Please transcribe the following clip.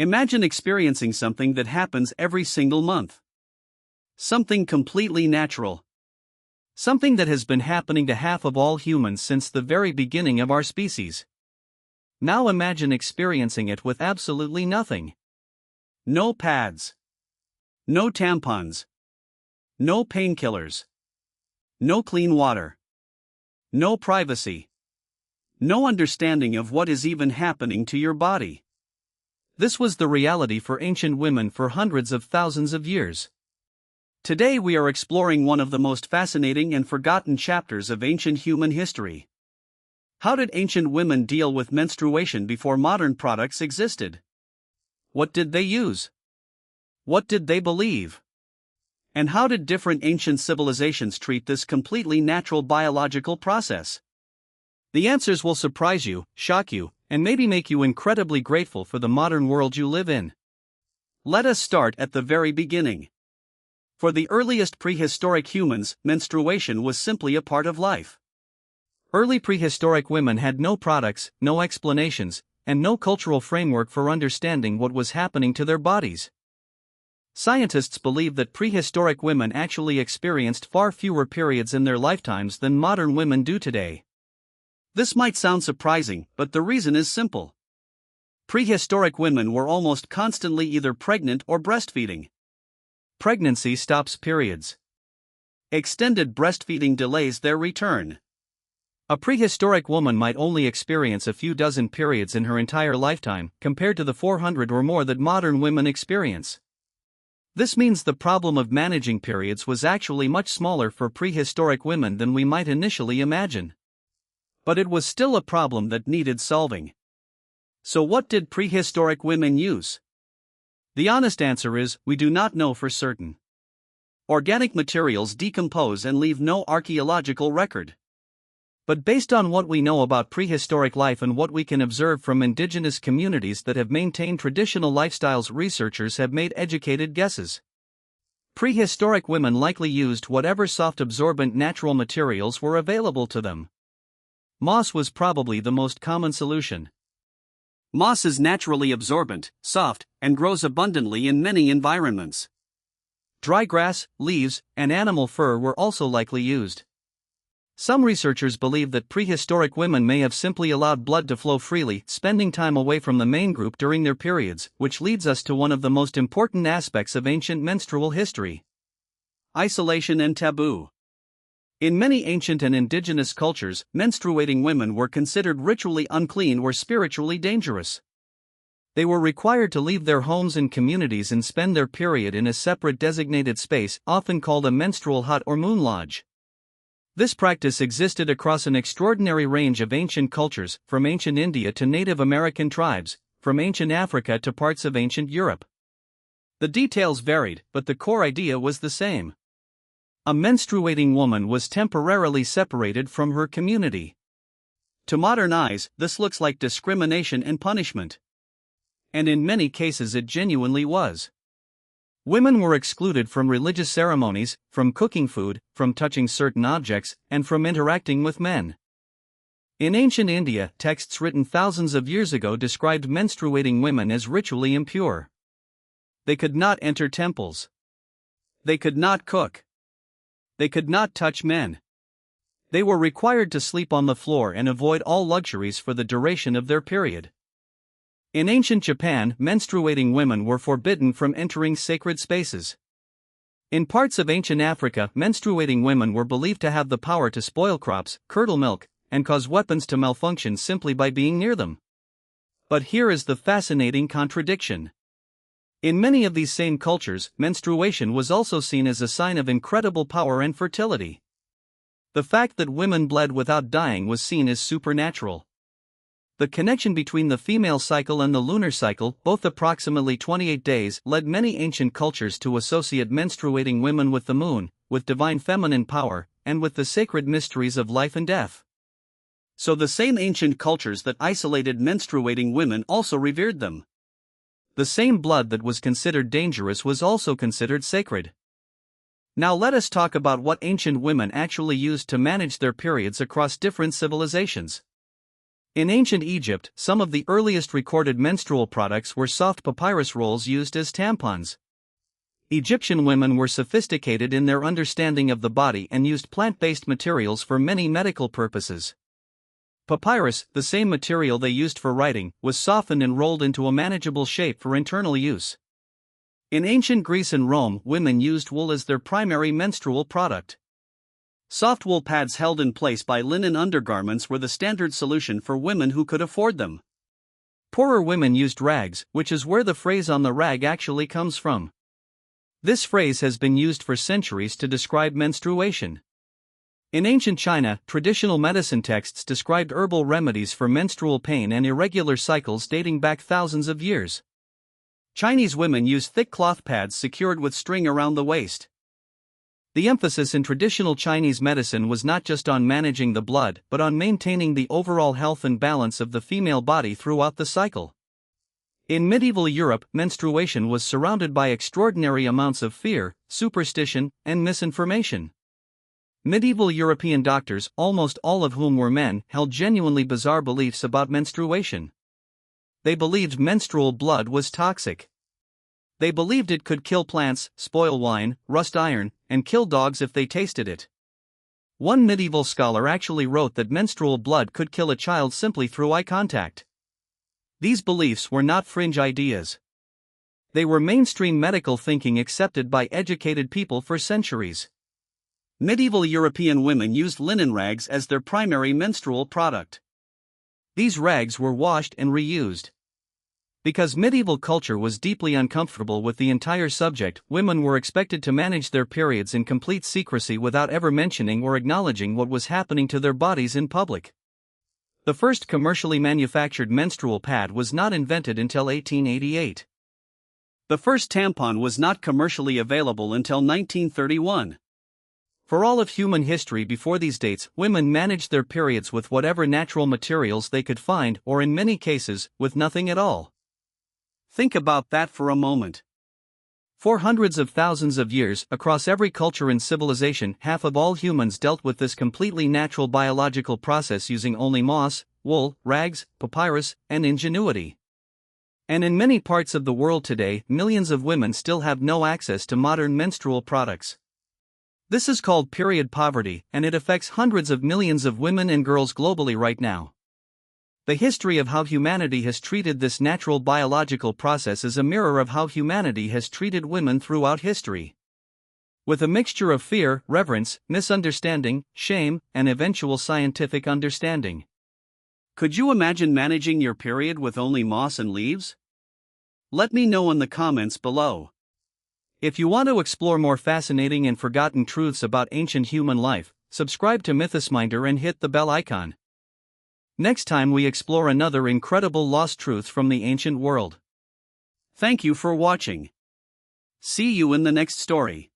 Imagine experiencing something that happens every single month. Something completely natural. Something that has been happening to half of all humans since the very beginning of our species. Now imagine experiencing it with absolutely nothing. No pads. No tampons. No painkillers. No clean water. No privacy. No understanding of what is even happening to your body. This was the reality for ancient women for hundreds of thousands of years. Today we are exploring one of the most fascinating and forgotten chapters of ancient human history. How did ancient women deal with menstruation before modern products existed? What did they use? What did they believe? And how did different ancient civilizations treat this completely natural biological process? The answers will surprise you, shock you, and maybe make you incredibly grateful for the modern world you live in. Let us start at the very beginning. For the earliest prehistoric humans, menstruation was simply a part of life. Early prehistoric women had no products, no explanations, and no cultural framework for understanding what was happening to their bodies. Scientists believe that prehistoric women actually experienced far fewer periods in their lifetimes than modern women do today. This might sound surprising, but the reason is simple. Prehistoric women were almost constantly either pregnant or breastfeeding. Pregnancy stops periods. Extended breastfeeding delays their return. A prehistoric woman might only experience a few dozen periods in her entire lifetime, compared to the 400 or more that modern women experience. This means the problem of managing periods was actually much smaller for prehistoric women than we might initially imagine. But it was still a problem that needed solving. So what did prehistoric women use? The honest answer is, we do not know for certain. Organic materials decompose and leave no archaeological record. But based on what we know about prehistoric life and what we can observe from indigenous communities that have maintained traditional lifestyles, researchers have made educated guesses. Prehistoric women likely used whatever soft absorbent natural materials were available to them. Moss was probably the most common solution. Moss is naturally absorbent, soft, and grows abundantly in many environments. Dry grass, leaves, and animal fur were also likely used. Some researchers believe that prehistoric women may have simply allowed blood to flow freely, spending time away from the main group during their periods, which leads us to one of the most important aspects of ancient menstrual history: isolation and taboo. In many ancient and indigenous cultures, menstruating women were considered ritually unclean or spiritually dangerous. They were required to leave their homes and communities and spend their period in a separate designated space, often called a menstrual hut or moon lodge. This practice existed across an extraordinary range of ancient cultures, from ancient India to Native American tribes, from ancient Africa to parts of ancient Europe. The details varied, but the core idea was the same. A menstruating woman was temporarily separated from her community. To modern eyes, this looks like discrimination and punishment. And in many cases it genuinely was. Women were excluded from religious ceremonies, from cooking food, from touching certain objects, and from interacting with men. In ancient India, texts written thousands of years ago described menstruating women as ritually impure. They could not enter temples. They could not cook. They could not touch men. They were required to sleep on the floor and avoid all luxuries for the duration of their period. In ancient Japan, menstruating women were forbidden from entering sacred spaces. In parts of ancient Africa, menstruating women were believed to have the power to spoil crops, curdle milk, and cause weapons to malfunction simply by being near them. But here is the fascinating contradiction. In many of these same cultures, menstruation was also seen as a sign of incredible power and fertility. The fact that women bled without dying was seen as supernatural. The connection between the female cycle and the lunar cycle, both approximately 28 days, led many ancient cultures to associate menstruating women with the moon, with divine feminine power, and with the sacred mysteries of life and death. So the same ancient cultures that isolated menstruating women also revered them. The same blood that was considered dangerous was also considered sacred. Now let us talk about what ancient women actually used to manage their periods across different civilizations. In ancient Egypt, some of the earliest recorded menstrual products were soft papyrus rolls used as tampons. Egyptian women were sophisticated in their understanding of the body and used plant-based materials for many medical purposes. Papyrus, the same material they used for writing, was softened and rolled into a manageable shape for internal use. In ancient Greece and Rome, women used wool as their primary menstrual product. Soft wool pads held in place by linen undergarments were the standard solution for women who could afford them. Poorer women used rags, which is where the phrase "on the rag" actually comes from. This phrase has been used for centuries to describe menstruation. In ancient China, traditional medicine texts described herbal remedies for menstrual pain and irregular cycles dating back thousands of years. Chinese women used thick cloth pads secured with string around the waist. The emphasis in traditional Chinese medicine was not just on managing the blood, but on maintaining the overall health and balance of the female body throughout the cycle. In medieval Europe, menstruation was surrounded by extraordinary amounts of fear, superstition, and misinformation. Medieval European doctors, almost all of whom were men, held genuinely bizarre beliefs about menstruation. They believed menstrual blood was toxic. They believed it could kill plants, spoil wine, rust iron, and kill dogs if they tasted it. One medieval scholar actually wrote that menstrual blood could kill a child simply through eye contact. These beliefs were not fringe ideas. They were mainstream medical thinking accepted by educated people for centuries. Medieval European women used linen rags as their primary menstrual product. These rags were washed and reused. Because medieval culture was deeply uncomfortable with the entire subject, women were expected to manage their periods in complete secrecy without ever mentioning or acknowledging what was happening to their bodies in public. The first commercially manufactured menstrual pad was not invented until 1888. The first tampon was not commercially available until 1931. For all of human history before these dates, women managed their periods with whatever natural materials they could find, or in many cases, with nothing at all. Think about that for a moment. For hundreds of thousands of years, across every culture and civilization, half of all humans dealt with this completely natural biological process using only moss, wool, rags, papyrus, and ingenuity. And in many parts of the world today, millions of women still have no access to modern menstrual products. This is called period poverty, and it affects hundreds of millions of women and girls globally right now. The history of how humanity has treated this natural biological process is a mirror of how humanity has treated women throughout history. With a mixture of fear, reverence, misunderstanding, shame, and eventual scientific understanding. Could you imagine managing your period with only moss and leaves? Let me know in the comments below. If you want to explore more fascinating and forgotten truths about ancient human life, subscribe to Mythosminder and hit the bell icon. Next time we explore another incredible lost truth from the ancient world. Thank you for watching. See you in the next story.